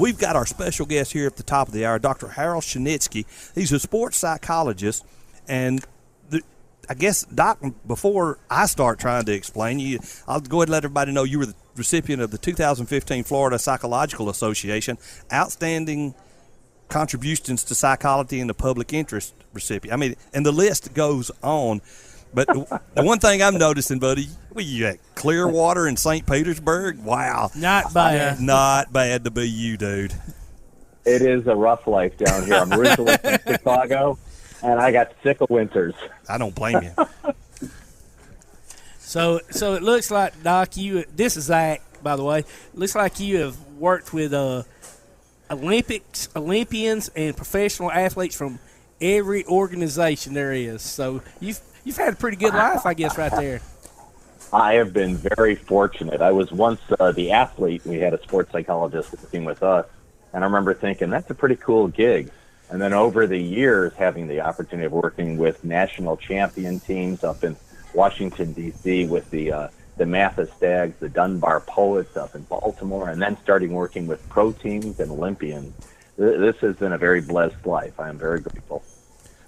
we've got our special guest here at the top of the hour, Dr. Harold Shinitzky. He's a sports psychologist, and I guess, Doc, before I start trying to explain you, I'll go ahead and let everybody know you were the recipient of the 2015 Florida Psychological Association Outstanding Contributions to Psychology in the Public Interest recipient. I mean, and the list goes on. But the one thing I'm noticing, buddy, you at Clearwater in St. Petersburg? Wow. Not bad. Not bad to be you, dude. It is a rough life down here. I'm originally from Chicago, and I got sick of winters. I don't blame you. So it looks like, Doc, this is Zach, by the way. Looks like you have worked with Olympians and professional athletes from every organization there is. So you've had a pretty good life, I guess, right there. I have been very fortunate. I was once the athlete. We had a sports psychologist working with us, and I remember thinking, that's a pretty cool gig. And then over the years, having the opportunity of working with national champion teams up in Washington, D.C., with the Mathis Stags, the Dunbar Poets up in Baltimore, and then starting working with pro teams and Olympians. This has been a very blessed life. I am very grateful.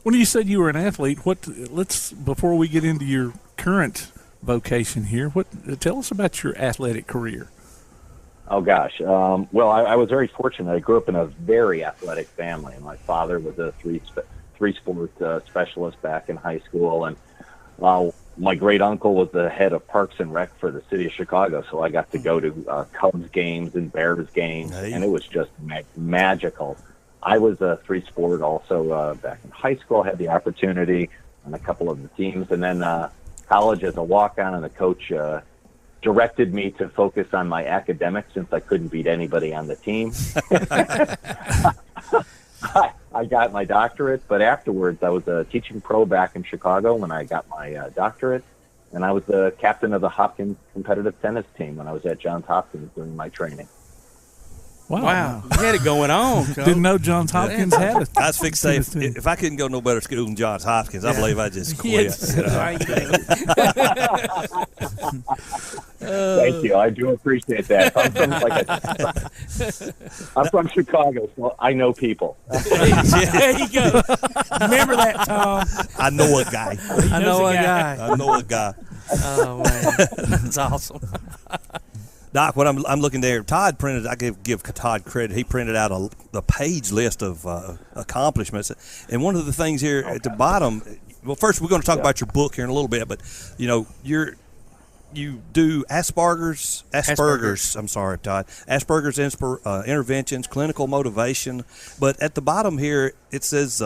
When you said you were an athlete, before we get into your current vocation here, tell us about your athletic career. Oh, gosh. Well, I was very fortunate. I grew up in a very athletic family. My father was a three-sport specialist back in high school, and my great-uncle was the head of Parks and Rec for the city of Chicago, so I got to go to Cubs games and Bears games, and it was just magical. I was a three-sport also back in high school, had the opportunity on a couple of the teams, and then college as a walk-on, and the coach directed me to focus on my academics since I couldn't beat anybody on the team. I got my doctorate, but afterwards I was a teaching pro back in Chicago when I got my doctorate, and I was the captain of the Hopkins competitive tennis team when I was at Johns Hopkins during my training. Wow. You had it going on, Coach. Didn't know Johns Hopkins had it. I was fixing to say, if I couldn't go no better school than Johns Hopkins, I believe I just quit. Thank you. I do appreciate that. I'm from Chicago, so I know people. There you go. Remember that, Tom. I know a guy. I know a guy. Oh, man. That's awesome. Doc, what I'm looking there, Todd printed, I give Todd credit, he printed out the page list of accomplishments. And one of the things here at the bottom, well, first we're going to talk about your book here in a little bit, but, you do Asperger's, I'm sorry, Todd, Asperger's interventions, clinical motivation. But at the bottom here, it says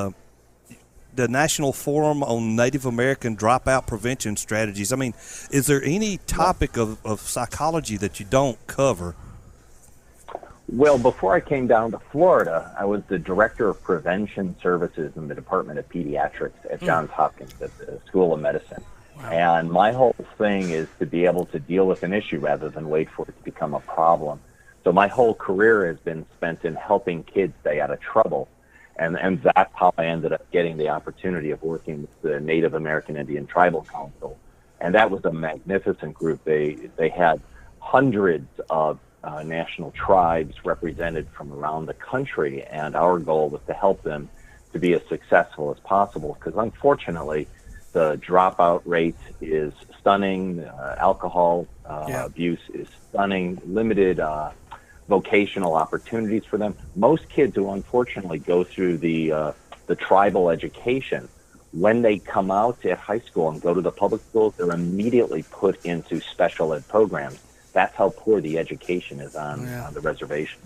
the National Forum on Native American Dropout Prevention Strategies. I mean, is there any topic of psychology that you don't cover? Well, before I came down to Florida, I was the director of prevention services in the Department of Pediatrics at Johns Hopkins at the School of Medicine. Wow. And my whole thing is to be able to deal with an issue rather than wait for it to become a problem. So my whole career has been spent in helping kids stay out of trouble. And that's how I ended up getting the opportunity of working with the Native American Indian Tribal Council. And that was a magnificent group. They had hundreds of national tribes represented from around the country, and our goal was to help them to be as successful as possible, because unfortunately the dropout rate is stunning, alcohol abuse is stunning, limited vocational opportunities for them. Most kids who unfortunately go through the tribal education, when they come out at high school and go to the public schools, they're immediately put into special ed programs. That's how poor the education is on the reservation.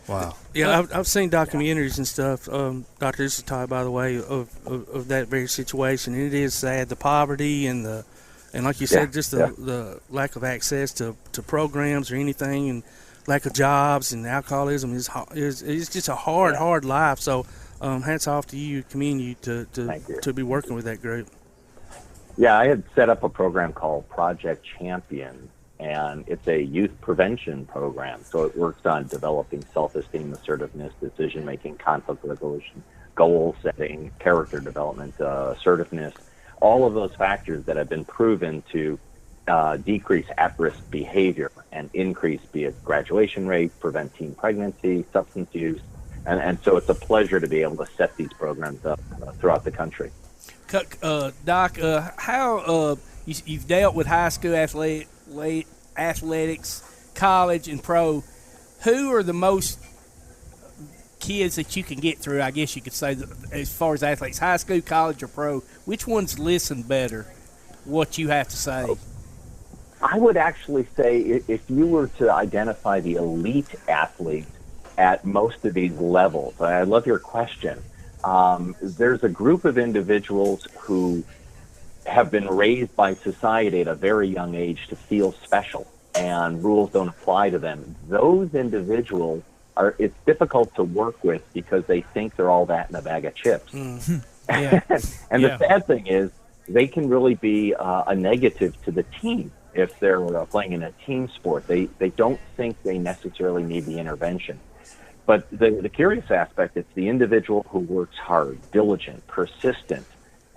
Wow. Yeah, I've seen documentaries and stuff, Dr. This is Todd, by the way, of that very situation. And it is sad, the poverty and like you said, just the lack of access to programs or anything, and lack of jobs and alcoholism is just a hard life. So hats off to you, commend you to be working with that group. Yeah, I had set up a program called Project Champion, and it's a youth prevention program. So it works on developing self-esteem, assertiveness, decision-making, conflict resolution, goal setting, character development, assertiveness, all of those factors that have been proven to decrease at-risk behavior and increase graduation rate, prevent teen pregnancy, substance use. And so it's a pleasure to be able to set these programs up throughout the country. Doc, how you've dealt with high school athletics, college, and pro. Who are the most kids that you can get through, I guess you could say, as far as athletes, high school, college, or pro? Which ones listen better, what you have to say? I would actually say if you were to identify the elite athletes at most of these levels, I love your question. There's a group of individuals who have been raised by society at a very young age to feel special, and rules don't apply to them. Those individuals it's difficult to work with because they think they're all that in a bag of chips. Mm-hmm. Yeah. And the sad thing is they can really be a negative to the team if they're playing in a team sport. They don't think they necessarily need the intervention. But the curious aspect, it's the individual who works hard, diligent, persistent.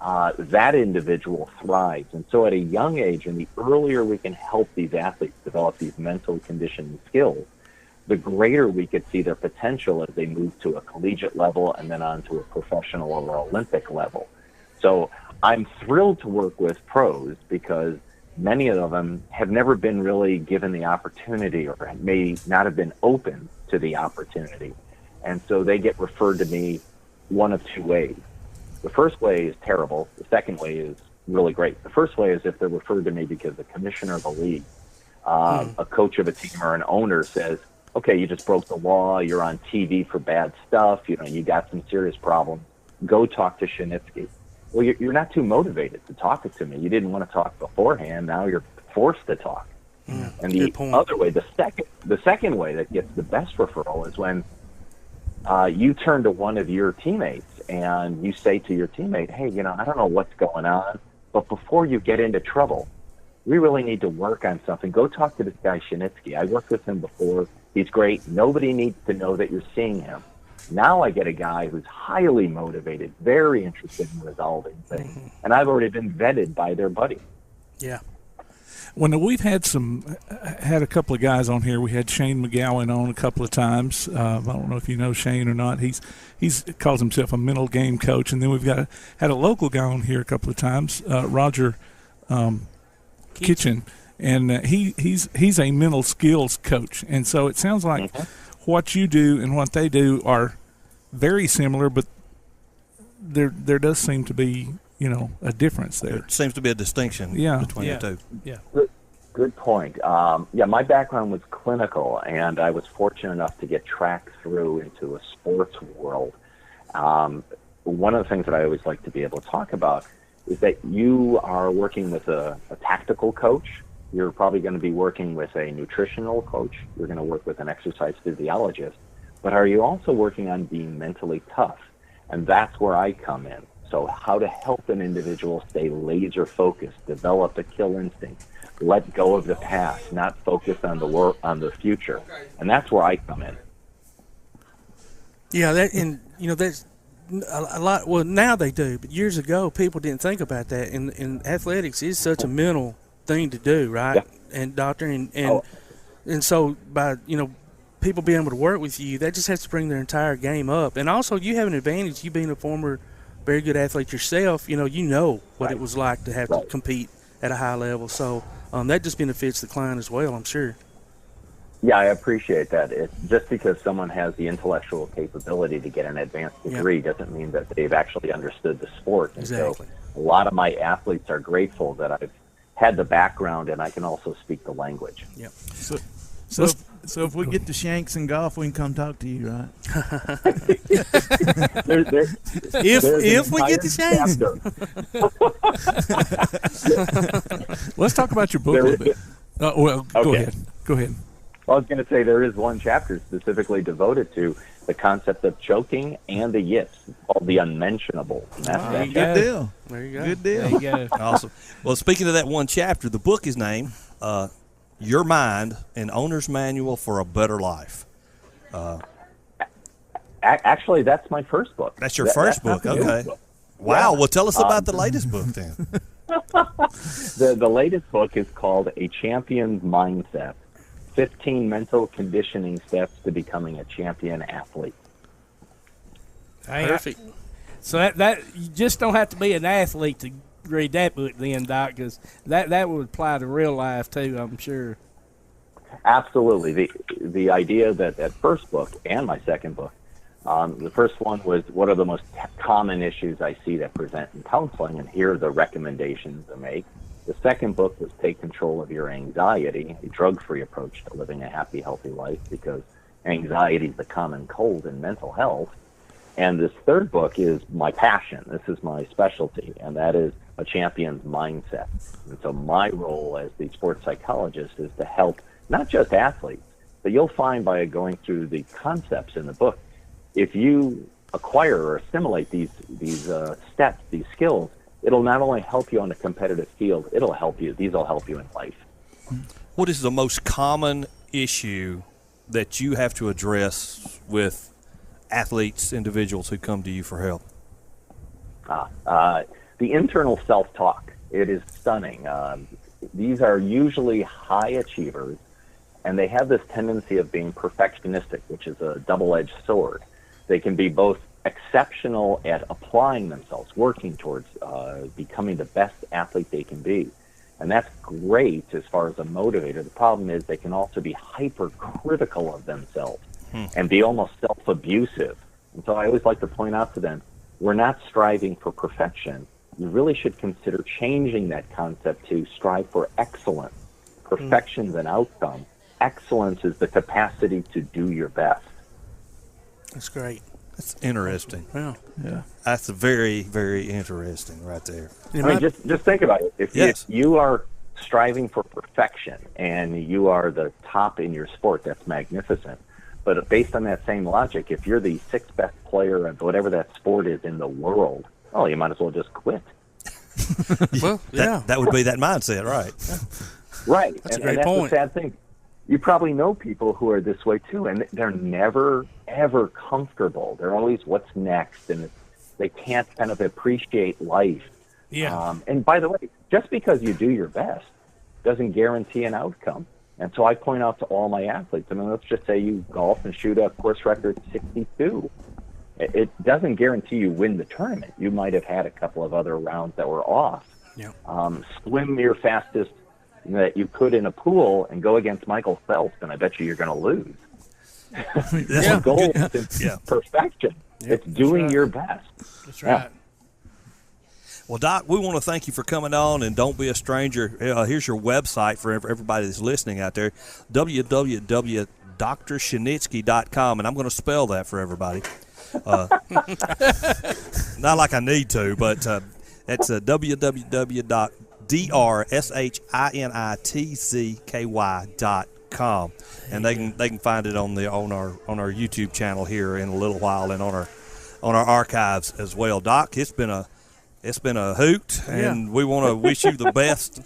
That individual thrives. And so at a young age, and the earlier we can help these athletes develop these mental conditioning skills, the greater we could see their potential as they move to a collegiate level and then on to a professional or Olympic level. So I'm thrilled to work with pros because many of them have never been really given the opportunity or may not have been open to the opportunity. And so they get referred to me one of two ways. The first way is terrible. The second way is really great. The first way is if they're referred to me because the commissioner of the league, a coach of a team or an owner says, okay, you just broke the law, you're on TV for bad stuff, you got some serious problems, go talk to Shinitzky. Well, you're not too motivated to talk to me. You didn't want to talk beforehand, now you're forced to talk. And the other way, the second way that gets the best referral is when you turn to one of your teammates and you say to your teammate, hey, I don't know what's going on, but before you get into trouble, we really need to work on something. Go talk to this guy Shinitzky. I worked with him before. He's great. Nobody needs to know that you're seeing him. Now I get a guy who's highly motivated, very interested in resolving things, and I've already been vetted by their buddy. Yeah. When we've had a couple of guys on here, we had Shane McGowan on a couple of times. I don't know if you know Shane or not. He's calls himself a mental game coach, and then we've had a local guy on here a couple of times, Roger Kitchen, and he's a mental skills coach. And so it sounds like what you do and what they do are very similar, but there does seem to be a difference there. There seems to be a distinction between the two. Yeah. Good point. My background was clinical, and I was fortunate enough to get tracked through into a sports world. One of the things that I always like to be able to talk about is that you are working with a tactical coach. You're probably going to be working with a nutritional coach. You're going to work with an exercise physiologist. But are you also working on being mentally tough? And that's where I come in. So how to help an individual stay laser focused, develop a kill instinct, let go of the past, not focus on the future. And that's where I come in. Yeah, that's a lot. Well, now they do, but years ago people didn't think about that. And athletics is such a mental thing to do, right? Yeah. And doctor, and so by people being able to work with you, that just has to bring their entire game up. And also, you have an advantage. You being a former very good athlete yourself, you know what it was like to have to compete at a high level. So that just benefits the client as well, I'm sure. Yeah, I appreciate that. It's just because someone has the intellectual capability to get an advanced degree doesn't mean that they've actually understood the sport. And exactly. So a lot of my athletes are grateful that I've had the background and I can also speak the language. Yep. So if we get to Shanks and golf, we can come talk to you, right? If we get to Shanks. Let's talk about your book a little bit. Go ahead. I was going to say there is one chapter specifically devoted to the concept of choking and the yips. It's called the unmentionable. Good deal. There you go. Good deal. There you go. Awesome. Well, speaking of that one chapter, the book is named Your Mind, an Owner's Manual for a Better Life. Actually, that's my first book. That's your first book? Okay. Book. Wow. Yeah. Well, tell us about the latest book then. The latest book is called A Champion's Mindset, 15 Mental Conditioning Steps to Becoming a Champion Athlete. Perfect. So that you just don't have to be an athlete to read that book then, Doc, because that would apply to real life too, I'm sure. Absolutely. The idea that first book and my second book, the first one was what are the most common issues I see that present in counseling, and here are the recommendations to make. The second book was Take Control of Your Anxiety, a drug-free approach to living a happy, healthy life, because anxiety is the common cold in mental health. And this third book is my passion. This is my specialty, and that is A Champion's Mindset. And so my role as the sports psychologist is to help not just athletes, but you'll find by going through the concepts in the book, if you acquire or assimilate these steps, these skills, it'll not only help you on a competitive field, these will help you in life. What is the most common issue that you have to address with athletes, individuals who come to you for help? The internal self-talk. It is stunning. These are usually high achievers, and they have this tendency of being perfectionistic, which is a double-edged sword. They can be both exceptional at applying themselves, working towards becoming the best athlete they can be. And that's great as far as a motivator. The problem is they can also be hypercritical of themselves and be almost self-abusive. And so I always like to point out to them, we're not striving for perfection. You really should consider changing that concept to strive for excellence. Perfection's an outcome. Excellence is the capacity to do your best. That's great. That's interesting. Yeah. That's very, very interesting right there. I mean, just think about it. If you are striving for perfection and you are the top in your sport, that's magnificent. But based on that same logic, if you're the sixth best player of whatever that sport is in the world, well, you might as well just quit. Well, yeah. That would be that mindset, right? Right. That's a and great that's point. the sad thing. You probably know people who are this way too, and they're never, ever comfortable. They're always what's next, and they can't kind of appreciate life. Yeah. And by the way, just because you do your best doesn't guarantee an outcome. And so I point out to all my athletes, I mean, let's just say you golf and shoot a course record 62. It doesn't guarantee you win the tournament. You might have had a couple of other rounds that were off. Yeah. Swim your fastest that you could in a pool and go against Michael Phelps, and I bet you're going to lose. The goal isn't perfection. It's doing your best. That's right. Well, Doc, we want to thank you for coming on, and don't be a stranger. Here's your website for everybody that's listening out there, www.drshinitsky.com, and I'm going to spell that for everybody. Not like I need to, but it's www.drshinitsky.com, and they can find it on our YouTube channel here in a little while, and on our archives as well. Doc, it's been a hoot, and we want to wish you the best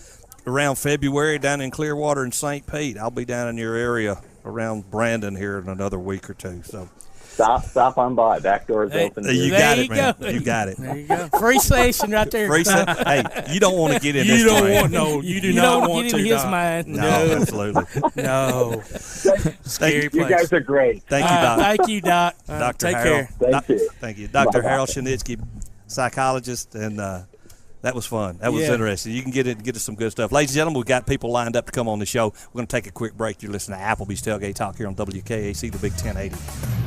around February down in Clearwater and St. Pete. I'll be down in your area around Brandon here in another week or two. So stop on by. Back door's open. You got it, man. You got it. There you go. Free session right there. Hey, you don't want to get in this train. You do not want to. to. Get in his mind. No, absolutely. No. Scary place. You guys are great. Thank you, Doc. Thank you, Doc. Dr. Take Harold. care. Thank you. Dr. Harold Shinitzky, psychologist, and that was fun. That was interesting. You can get us some good stuff. Ladies and gentlemen, we've got people lined up to come on the show. We're going to take a quick break. You're listening to Applebee's Tailgate Talk here on WKAC, the Big 1080.